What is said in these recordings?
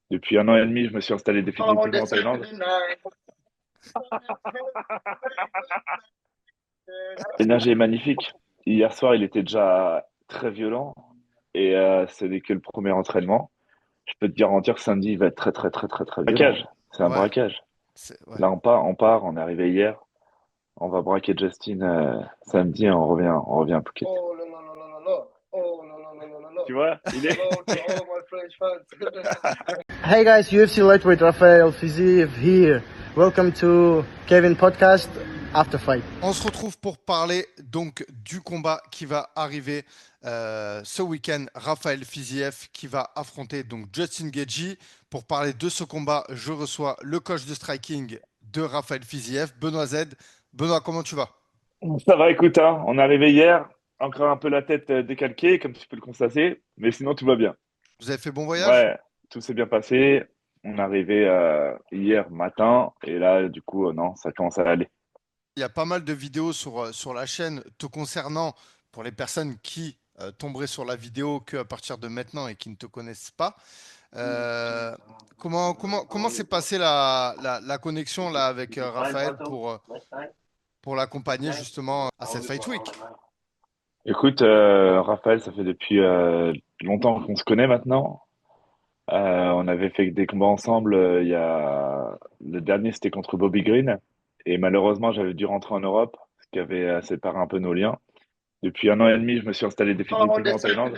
Depuis un an et demi, je me suis installé définitivement en Thaïlande. L'énergie est magnifique. Hier soir, il était déjà très violent et ce n'est que le premier entraînement. Je peux te garantir que samedi, il va être très, très, très, très, très violent. Braquage. C'est un Ouais, braquage. ouais. Là, on est arrivé hier. On va braquer Justin samedi et on revient à Phuket. Oh là là là là là là. Oh là là là là là là. Tu vois, il est. Hello to all my French fans. Hey guys, UFC lightweight Rafael Fiziev here. Welcome to Kevin Podcast After Fight. On se retrouve pour parler donc du combat qui va arriver ce week-end. Raphaël Fiziev qui va affronter donc Justin Gaethje. Pour parler de ce combat, je reçois le coach de striking de Raphaël Fiziev, Benoît Z. Benoît, comment tu vas? Ça va, écoute, hein, on est arrivé hier, encore un peu la tête décalquée, comme tu peux le constater, mais sinon tout va bien. Vous avez fait bon voyage? Ouais, tout s'est bien passé. On est arrivé hier matin et là, du coup, non, ça commence à aller. Il y a pas mal de vidéos sur la chaîne te concernant pour les personnes qui tomberaient sur la vidéo qu'à partir de maintenant et qui ne te connaissent pas. Euh, comment s'est passée la connexion là avec Raphaël pour l'accompagner justement à cette Fight Week? Écoute, Raphaël, ça fait depuis longtemps qu'on se connaît maintenant. On avait fait des combats ensemble. Il y a le dernier, c'était contre Bobby Green, et malheureusement, j'avais dû rentrer en Europe, ce qui avait séparé un peu nos liens. Depuis un an et demi, je me suis installé définitivement en Thaïlande.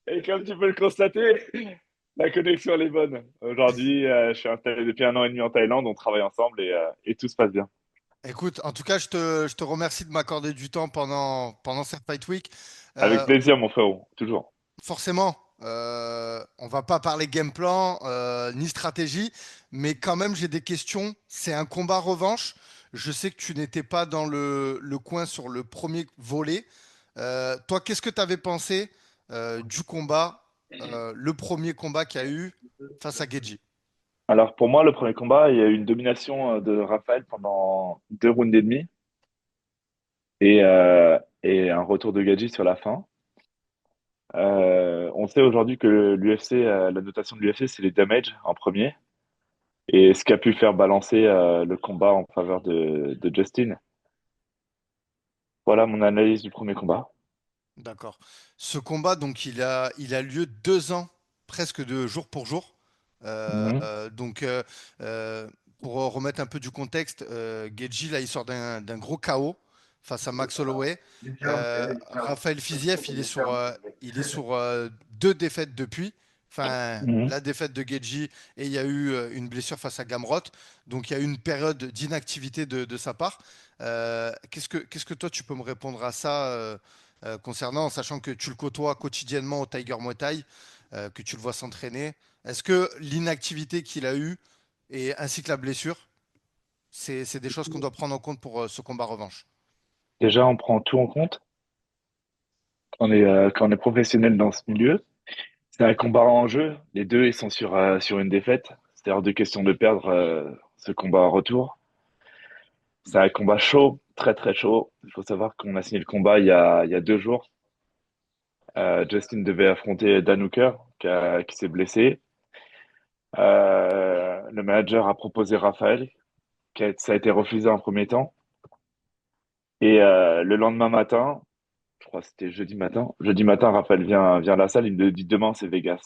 Et comme tu peux le constater, la connexion elle est bonne. Aujourd'hui, je suis installé depuis un an et demi en Thaïlande. On travaille ensemble et tout se passe bien. Écoute, en tout cas, je te remercie de m'accorder du temps pendant cette Fight Week. Avec Euh, plaisir, mon frérot, toujours. Forcément, on va pas parler game plan ni stratégie, mais quand même, j'ai des questions. C'est un combat revanche. Je sais que tu n'étais pas dans le coin sur le premier volet. Toi, qu'est-ce que tu avais pensé du combat, le premier combat qu'il y a eu face à Geji? Alors pour moi, le premier combat, il y a eu une domination de Raphaël pendant 2 rounds et demi et un retour de Gadji sur la fin. On sait aujourd'hui que l'UFC, la notation de l'UFC, c'est les damages en premier. Et ce qui a pu faire balancer le combat en faveur de Justin. Voilà mon analyse du premier combat. D'accord. Ce combat, donc, il a lieu 2 ans, presque de jour pour jour. Mhm. Donc, pour remettre un peu du contexte, Geji, là, il sort d'un gros KO face à Max Holloway. Raphaël Fiziev, il est sur 2 défaites depuis. Enfin, Mhm. la défaite de Geji et il y a eu une blessure face à Gamrot. Donc, il y a eu une période d'inactivité de sa part. Qu'est-ce que toi, tu peux me répondre à ça concernant, sachant que tu le côtoies quotidiennement au Tiger Muay Thai, que tu le vois s'entraîner? Est-ce que l'inactivité qu'il a eue et ainsi que la blessure, c'est des choses qu'on doit prendre en compte pour ce combat revanche? Déjà, on prend tout en compte. Quand on est professionnel dans ce milieu, c'est un combat en jeu. Les deux, ils sont sur une défaite. C'est hors de question de perdre ce combat en retour. C'est un combat chaud, très très chaud. Il faut savoir qu'on a signé le combat il y a 2 jours. Justin devait affronter Dan Hooker, qui s'est blessé. Le manager a proposé Raphaël, ça a été refusé en premier temps. Et le lendemain matin, je crois que c'était jeudi matin, Raphaël vient à la salle, il me dit demain c'est Vegas.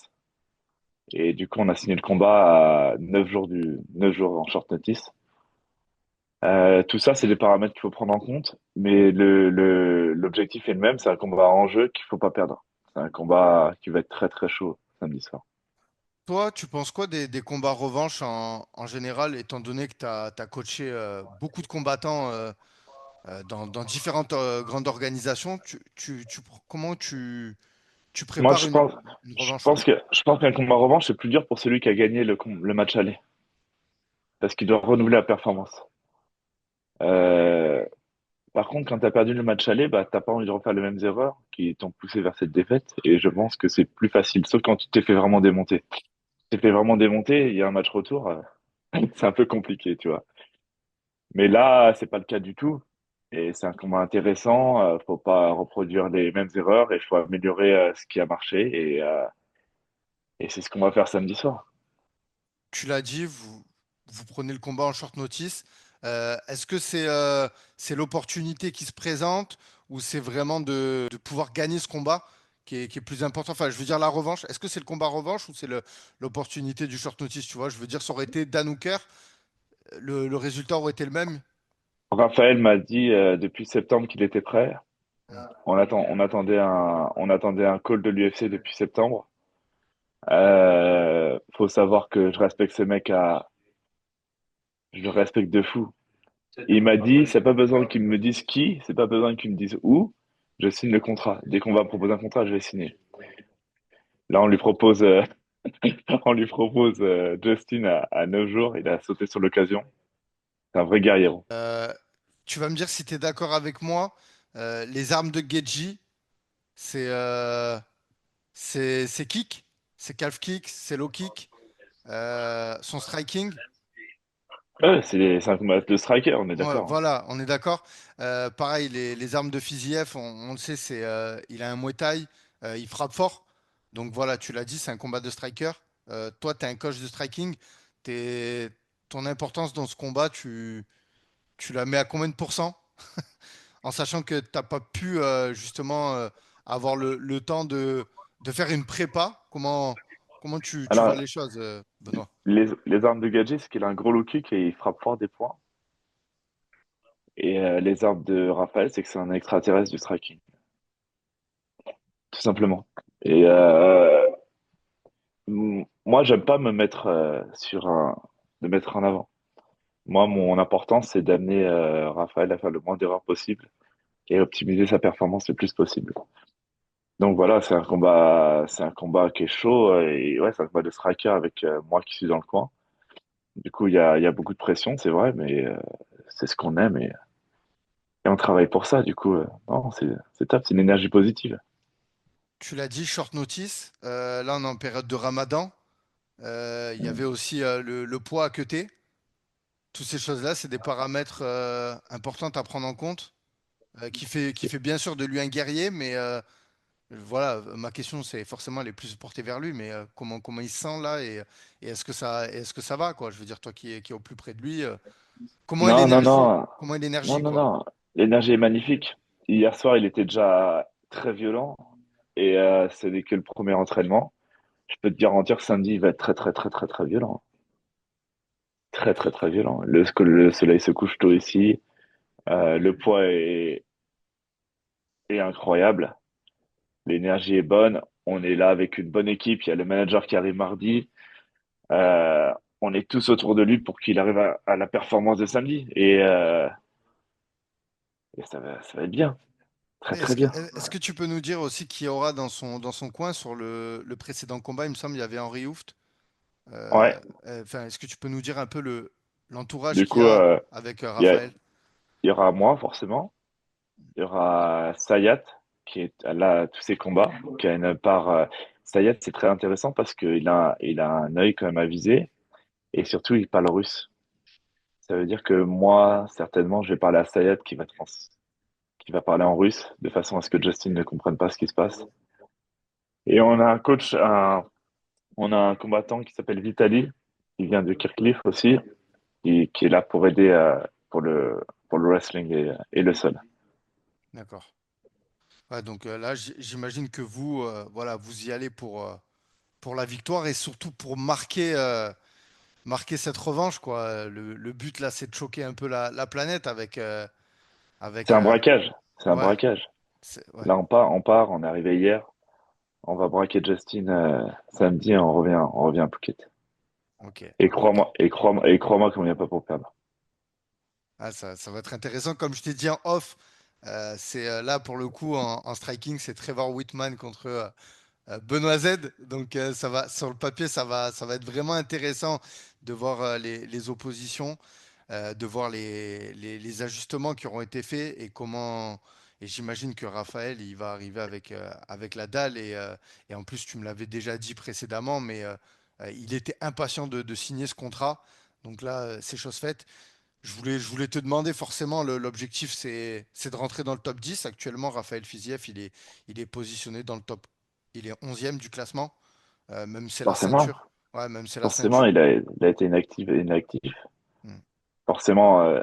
Et du coup, on a signé le combat à 9 jours en short notice. Tout ça, c'est des paramètres qu'il faut prendre en compte, mais l'objectif est le même, c'est un combat en jeu qu'il faut pas perdre. C'est un combat qui va être très très chaud samedi soir. Toi, tu penses quoi des combats revanche en général, étant donné que tu as coaché beaucoup de combattants dans différentes grandes organisations? Comment tu Moi, prépares une revanche? je pense qu'un combat revanche, c'est plus dur pour celui qui a gagné le match aller, parce qu'il doit renouveler la performance. Euh, Par contre, quand tu as perdu le match aller, bah, t'as pas envie de refaire les mêmes erreurs qui t'ont poussé vers cette défaite. Et je pense que c'est plus facile, sauf quand tu t'es fait vraiment démonter. Tu t'es fait vraiment démonter, il y a un match retour, c'est un peu compliqué, tu vois. Mais là, c'est pas le cas du tout. Et c'est un combat intéressant. Faut pas reproduire les mêmes erreurs et il faut améliorer ce qui a marché. Et c'est ce qu'on va faire samedi soir. Tu l'as dit, vous prenez le combat en short notice. Est-ce que c'est l'opportunité qui se présente ou c'est vraiment de pouvoir gagner ce combat qui est plus important? Enfin, je veux dire la revanche. Est-ce que c'est le combat revanche ou c'est l'opportunité du short notice? Tu vois, je veux dire, ça aurait été Dan Hooker, le résultat aurait été le même. Raphaël m'a dit depuis septembre qu'il était prêt. Hmm. On attendait un call de l'UFC depuis septembre. Faut savoir que je respecte ce mec je le respecte de fou. Il m'a dit, c'est pas besoin qu'il me dise qui, c'est pas besoin qu'il me dise où. Je signe le contrat. Dès qu'on va me proposer un contrat, je vais signer. Là, on lui propose Justin à 9 jours. Il a sauté sur l'occasion. C'est un vrai guerrier. Euh, Tu vas me dire si tu es d'accord avec moi. Les armes de Geji, c'est c'est kick, c'est calf kick, c'est low kick, son striking. C'est un combat de striker, on est Ouais, d'accord. voilà, on est d'accord. Pareil, les armes de Fiziev, on le sait, il a un Muay Thai, il frappe fort. Donc voilà, tu l'as dit, c'est un combat de striker. Toi, tu es un coach de striking. T'es- Ton importance dans ce combat, tu la mets à combien de pourcents? En sachant que tu n'as pas pu justement avoir le temps de faire une prépa. Comment tu vois Alors, les choses, Benoît? les armes de Gadget, c'est qu'il a un gros low kick et il frappe fort des points. Et les armes de Raphaël, c'est que c'est un extraterrestre du striking, tout simplement. Et moi, j'aime pas me mettre de mettre en avant. Moi, mon importance, c'est d'amener Raphaël à faire le moins d'erreurs possible et optimiser sa performance le plus possible. Donc voilà, c'est un combat qui est chaud et ouais, c'est un combat de striker avec moi qui suis dans le coin. Du coup, il y a beaucoup de pression, c'est vrai, mais c'est ce qu'on aime et on travaille pour ça. Du coup, non, c'est top, c'est une énergie positive. Tu l'as dit, short notice. Là, on est en période de Ramadan. Il y Mm. avait aussi le poids à côté. Toutes ces choses-là, c'est des paramètres importants à prendre en compte, qui fait bien sûr de lui un guerrier, mais voilà, ma question, c'est forcément elle est plus portée vers lui, mais comment il se sent là et est-ce que ça va, quoi? Je veux dire, toi qui est au plus près de lui, Non, non, non, comment est non, l'énergie, non, quoi? non. L'énergie est magnifique. Hier soir, il était déjà très violent et ce n'est que le premier entraînement. Je peux te garantir que samedi, il va être très, très, très, très, très violent. Très, très, très violent. Le soleil se couche tôt ici. Le poids est incroyable. L'énergie est bonne. On est là avec une bonne équipe. Il y a le manager qui arrive mardi. Euh, on est tous autour de lui pour qu'il arrive à la performance de samedi. Et ça va être bien. Très, très bien. Est-ce que tu peux nous dire aussi qui y aura dans son coin sur le précédent combat? Il me semble il y avait Henri Hooft. Ouais. Enfin, est-ce que tu peux nous dire un peu l'entourage Du qu'il y coup, a avec il y a- Raphaël? il y aura moi, forcément. Il y aura Sayat, qui est là à tous ses combats, qui a une part. Sayat, c'est très intéressant parce il a un œil quand même à viser. Et surtout, il parle russe. Ça veut dire que moi, certainement, je vais parler à Sayat qui va parler en russe, de façon à ce que Justin ne comprenne pas ce qui se passe. Et on a on a un combattant qui s'appelle Vitali, qui vient de Kirkleaf aussi, qui est là pour aider pour pour le wrestling et le sol. D'accord. Ouais, donc là, j'imagine que vous, voilà, vous y allez pour la victoire et surtout pour marquer cette revanche, quoi. Le but là, c'est de choquer un peu la planète C'est avec un braquage. C'est un ouais, braquage. ouais, Là, on est arrivé hier. On va braquer Justin samedi et on revient à Phuket. ok, Et ok. crois-moi qu'on vient pas pour perdre. Ah, ça va être intéressant. Comme je t'ai dit en off, c'est là pour le coup en striking, c'est Trevor Whitman contre Benoît Z. Donc ça va sur le papier, ça va être vraiment intéressant de voir les oppositions, de voir les ajustements qui auront été faits et comment. Et j'imagine que Raphaël, il va arriver avec la dalle et en plus tu me l'avais déjà dit précédemment, mais il était impatient de signer ce contrat. Donc là, c'est chose faite. Je voulais te demander, forcément, l'objectif, c'est de rentrer dans le top 10. Actuellement, Raphaël Fiziev, il est positionné dans le top. Il est 11e du classement, même c'est la Forcément, ceinture. Ouais, même c'est la forcément, ceinture. il a été inactif. Hmm. Forcément,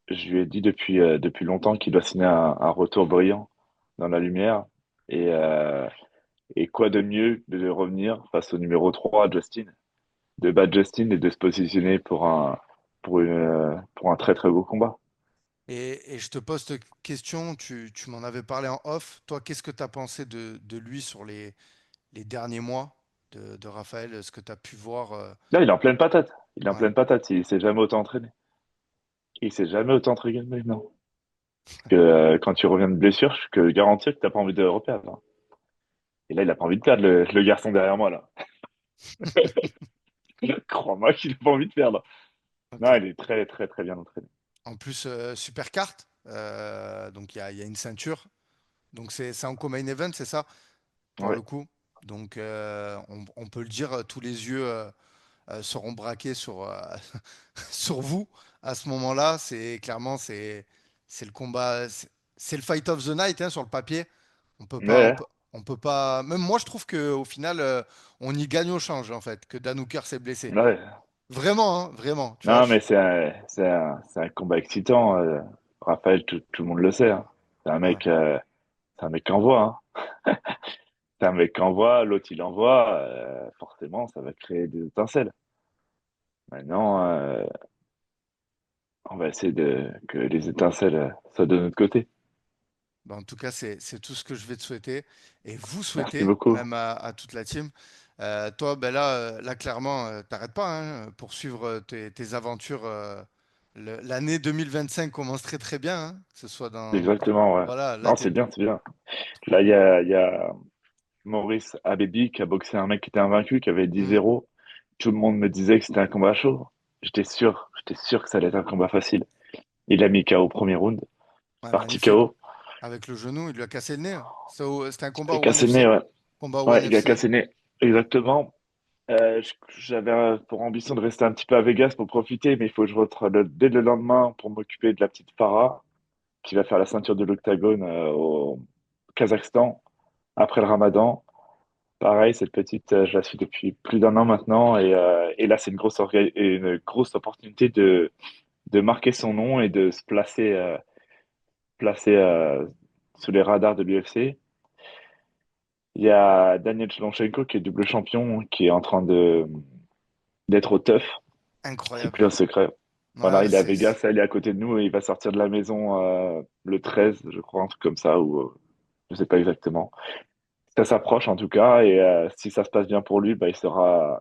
je lui ai dit depuis longtemps qu'il doit signer un retour brillant dans la lumière. Et, euh, et quoi de mieux que de revenir face au numéro 3 Justin, de battre Justin et de se positionner pour un très très beau combat. Et je te pose cette question, tu m'en avais parlé en off. Toi, qu'est-ce que tu as pensé de lui sur les derniers mois de Raphaël? Ce que tu as pu voir Là, il est en pleine patate. Il est en ouais. pleine patate. Il s'est jamais autant entraîné. Il s'est jamais autant entraîné, non. Que quand tu reviens de blessure, je peux garantir que t'as pas envie de reperdre, hein. Et là, il a pas envie de perdre le garçon derrière moi là. Crois-moi qu'il a pas envie de perdre. Non, Ok. il est très très très bien entraîné. En plus, super carte. Donc il y a une ceinture. Donc c'est en co-main event, c'est ça, pour Ouais, le coup. Donc on peut le dire, tous les yeux seront braqués sur vous à ce moment-là. C'est clairement c'est le combat, c'est le fight of the night, hein, sur le papier. On peut pas, ouais, on peut pas. Même moi, je trouve que au final, on y gagne au change en fait, que Dan Hooker s'est blessé. ouais. Vraiment, hein, vraiment. Tu vois, Non, mais c'est un combat excitant. Raphaël, tout le monde le sait, hein. C'est un ouais. mec, c'est un mec qui envoie, hein. C'est un mec qui envoie, l'autre il envoie. Forcément, ça va créer des étincelles. Maintenant, on va essayer que les étincelles soient de notre côté. Ben, en tout cas, c'est tout ce que je vais te souhaiter et vous Merci souhaiter, beaucoup. même à toute la team. Toi, ben là, clairement, t'arrêtes pas, hein, pour suivre tes aventures. L'année 2025 commence très très bien, hein, que ce soit dans. Exactement, ouais. Voilà, là, Non, t'es. c'est bien, c'est bien. Là, il y a Maurice Abebi qui a boxé un mec qui était invaincu, qui avait Hmm. 10-0. Tout le monde me disait que c'était un combat chaud. J'étais sûr que ça allait être un combat facile. Il a mis KO au premier round, Ouais, parti magnifique. KO. Avec le genou, il lui a cassé le nez, hein. C'était un combat Il a au One cassé le nez, FC. ouais. Combat au One Ouais, il a FC. cassé le nez. Ouais. Exactement. J'avais pour ambition de rester un petit peu à Vegas pour profiter, mais il faut que je rentre dès le lendemain pour m'occuper de la petite Farah, qui va faire la ceinture de l'Octagone au Kazakhstan après le Ramadan. Pareil, cette petite, je la suis depuis plus d'un an maintenant, et là, c'est une grosse opportunité de marquer son nom et de se placer sous les radars de l'UFC. Il y a Daniel Chelonchenko qui est double champion, qui est en train d'être au teuf. C'est Incroyable. plus un secret. Voilà, Ouais, il est à Vegas, là, il est à côté de nous et il va sortir de la maison le 13, je crois, un truc comme ça, ou je sais pas exactement. Ça s'approche en tout cas, et si ça se passe bien pour lui, bah, il sera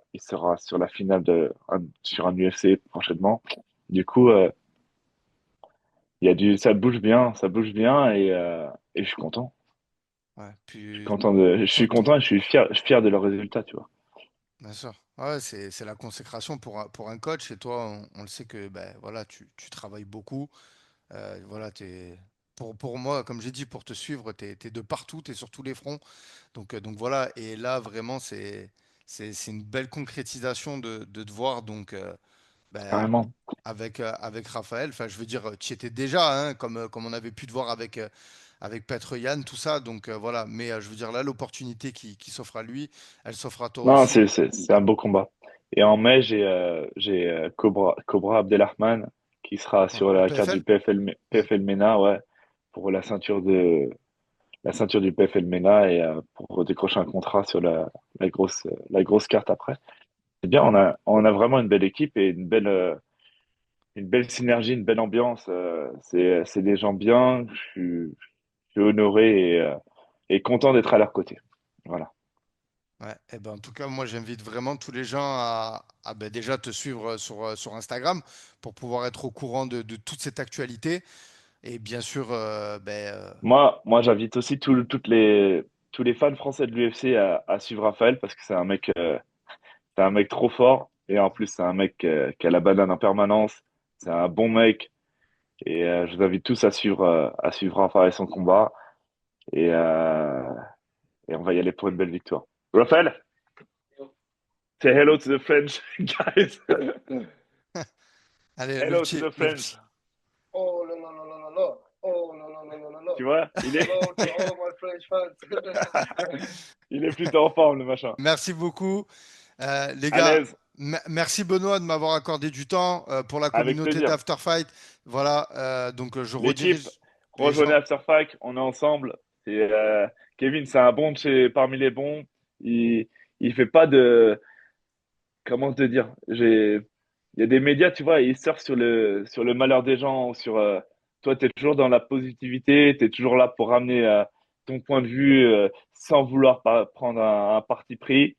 sur la finale sur un UFC prochainement. Du coup, ça bouge bien, et je suis content. ouais. Puis, Je suis surtout. content et je suis fier de leurs résultats, tu vois. Bien sûr. Ouais, c'est la consécration pour un coach. Et toi, on le sait que ben, voilà, tu travailles beaucoup. Voilà, pour moi, comme j'ai dit, pour te suivre, tu es de partout, tu es sur tous les fronts. Donc voilà. Et là, vraiment, c'est une belle concrétisation de te voir. Donc, ben, Carrément. avec Raphaël, enfin, je veux dire, tu y étais déjà, hein, comme on avait pu te voir avec Petre Yann, tout ça. Donc voilà. Mais je veux dire, là, l'opportunité qui s'offre à lui, elle s'offre à toi Non, aussi. c'est un beau combat. Et en mai, j'ai Cobra Abdelrahman qui sera Ouais, sur au la carte PFL? du PFL MENA, ouais, pour la ceinture du PFL MENA, et pour décrocher un contrat sur la grosse carte après. C'est bien, on a vraiment une belle équipe et une belle synergie, une belle ambiance. C'est des gens bien. Je suis honoré et content d'être à leur côté. Voilà. Ouais, et ben, en tout cas, moi, j'invite vraiment tous les gens à, ben, déjà te suivre sur Instagram pour pouvoir être au courant de toute cette actualité. Et bien sûr, ben, Moi, j'invite aussi tous les fans français de l'UFC à suivre Raphaël parce que c'est un mec trop fort. Et en plus, c'est un mec qui a la banane en permanence. C'est un bon mec. Et je vous invite tous à suivre Raphaël et son combat. Et, euh, et on va y aller pour une belle victoire. Raphaël, say hello to the French guys. allez, Hello to the le French. petit, Oh là là là là là là. Oh là là là là là là. Tu vois, Hello to all my French fans. il est plutôt en forme, le machin. Merci beaucoup. Les À gars, l'aise, merci Benoît de m'avoir accordé du temps pour la avec communauté plaisir. d'Afterfight. Voilà, donc je L'équipe, redirige les rejoignez gens. Afterfac, on est ensemble. Et, Kevin, c'est un bon de parmi les bons. Il fait pas de, comment te dire, il y a des médias, tu vois, ils surfent sur le malheur des gens, toi, tu es toujours dans la positivité, tu es toujours là pour ramener ton point de vue sans vouloir prendre un parti pris,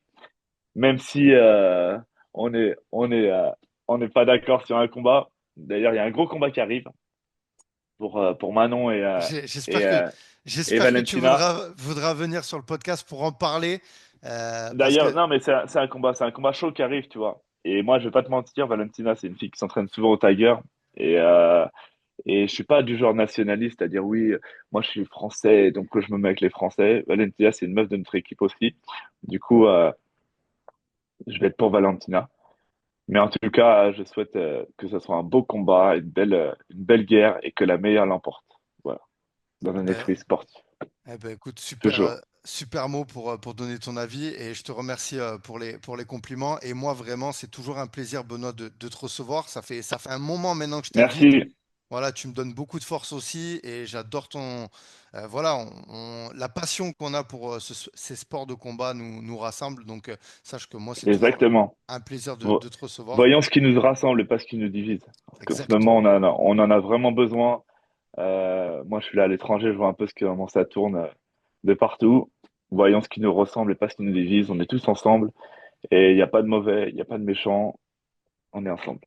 même si on est, on est, on n'est pas d'accord sur un combat. D'ailleurs, il y a un gros combat qui arrive pour Manon et, J'espère que, euh, et j'espère que tu Valentina. voudras venir sur le podcast pour en parler. Parce D'ailleurs, que non, mais c'est un combat chaud qui arrive, tu vois. Et moi, je vais pas te mentir, Valentina, c'est une fille qui s'entraîne souvent au Tiger. Et, euh, et je suis pas du genre nationaliste à dire oui, moi je suis français, donc je me mets avec les Français. Valentina, c'est une meuf de notre équipe aussi. Du coup, je vais être pour Valentina. Mais en tout cas, je souhaite que ce soit un beau combat, une belle guerre et que la meilleure l'emporte. Voilà, dans eh un ben, esprit sportif. écoute, super, Toujours. super mot pour donner ton avis et je te remercie pour les compliments. Et moi, vraiment, c'est toujours un plaisir, Benoît, de te recevoir. Ça fait un moment maintenant que je t'invite. Merci. Voilà, tu me donnes beaucoup de force aussi et j'adore voilà, la passion qu'on a pour ces sports de combat nous rassemble. Donc, sache que moi, c'est toujours Exactement. un plaisir Vo- de te recevoir. Voyons ce qui nous rassemble et pas ce qui nous divise. Parce qu'en ce moment, Exactement. on en a vraiment besoin. Moi, je suis là à l'étranger, je vois un peu comment ça tourne de partout. Voyons ce qui nous ressemble et pas ce qui nous divise. On est tous ensemble et il n'y a pas de mauvais, il n'y a pas de méchants. On est ensemble.